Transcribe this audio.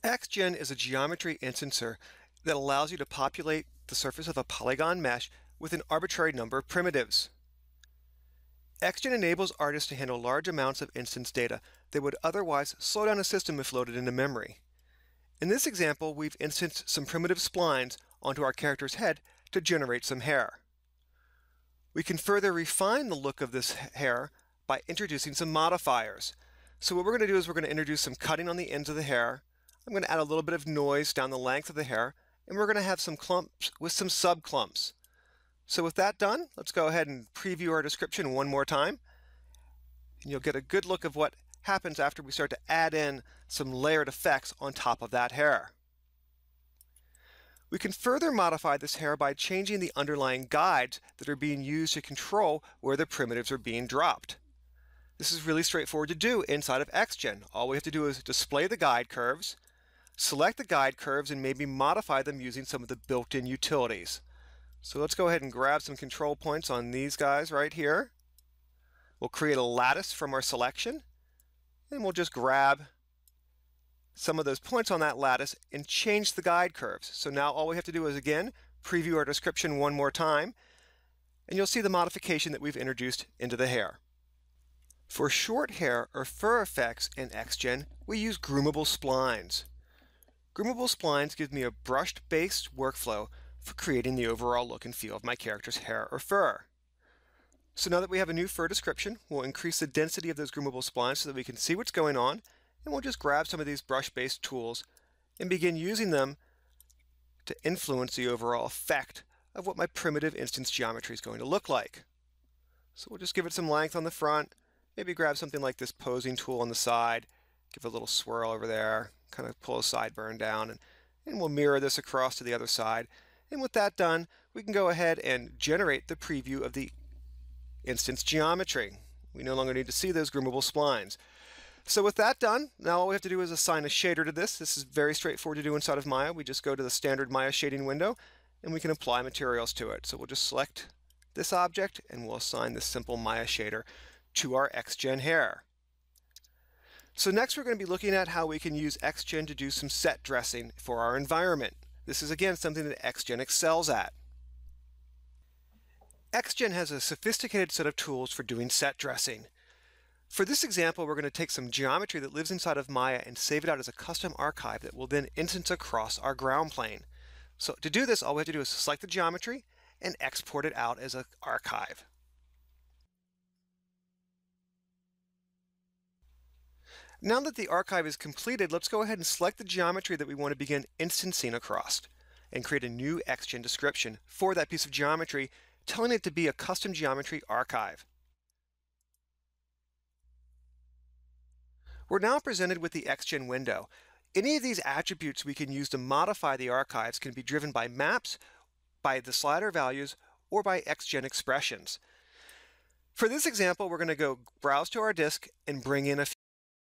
XGen is a geometry instancer that allows you to populate the surface of a polygon mesh with an arbitrary number of primitives. XGen enables artists to handle large amounts of instance data that would otherwise slow down a system if loaded into memory. In this example, we've instanced some primitive splines onto our character's head to generate some hair. We can further refine the look of this hair by introducing some modifiers. So what we're going to do is we're going to introduce some cutting on the ends of the hair. I'm going to add a little bit of noise down the length of the hair, and we're going to have some clumps with some subclumps. So with that done, let's go ahead and preview our description one more time. And you'll get a good look of what happens after we start to add in some layered effects on top of that hair. We can further modify this hair by changing the underlying guides that are being used to control where the primitives are being dropped. This is really straightforward to do inside of XGen. All we have to do is display the guide curves, select the guide curves, and maybe modify them using some of the built-in utilities. So let's go ahead and grab some control points on these guys right here. We'll create a lattice from our selection, and we'll just grab some of those points on that lattice and change the guide curves. So now all we have to do is, again, preview our description one more time, and you'll see the modification that we've introduced into the hair. For short hair or fur effects in XGen, we use groomable splines. Groomable splines give me a brushed-based workflow for creating the overall look and feel of my character's hair or fur. So now that we have a new fur description, we'll increase the density of those groomable splines so that we can see what's going on, and we'll just grab some of these brush-based tools and begin using them to influence the overall effect of what my primitive instance geometry is going to look like. So we'll just give it some length on the front, maybe grab something like this posing tool on the side, give it a little swirl over there, kind of pull a sideburn down, and we'll mirror this across to the other side. And with that done, we can go ahead and generate the preview of the instance geometry. We no longer need to see those groomable splines. So with that done, now all we have to do is assign a shader to this. This is very straightforward to do inside of Maya. We just go to the standard Maya shading window, and we can apply materials to it. So we'll just select this object, and we'll assign this simple Maya shader to our XGen hair. So next we're going to be looking at how we can use XGen to do some set dressing for our environment. This is again something that XGen excels at. XGen has a sophisticated set of tools for doing set dressing. For this example, we're going to take some geometry that lives inside of Maya and save it out as a custom archive that will then instance across our ground plane. So to do this, all we have to do is select the geometry and export it out as an archive. Now that the archive is completed, let's go ahead and select the geometry that we want to begin instancing across and create a new XGen description for that piece of geometry, telling it to be a custom geometry archive. We're now presented with the XGen window. Any of these attributes we can use to modify the archives can be driven by maps, by the slider values, or by XGen expressions. For this example, we're going to go browse to our disk and bring in a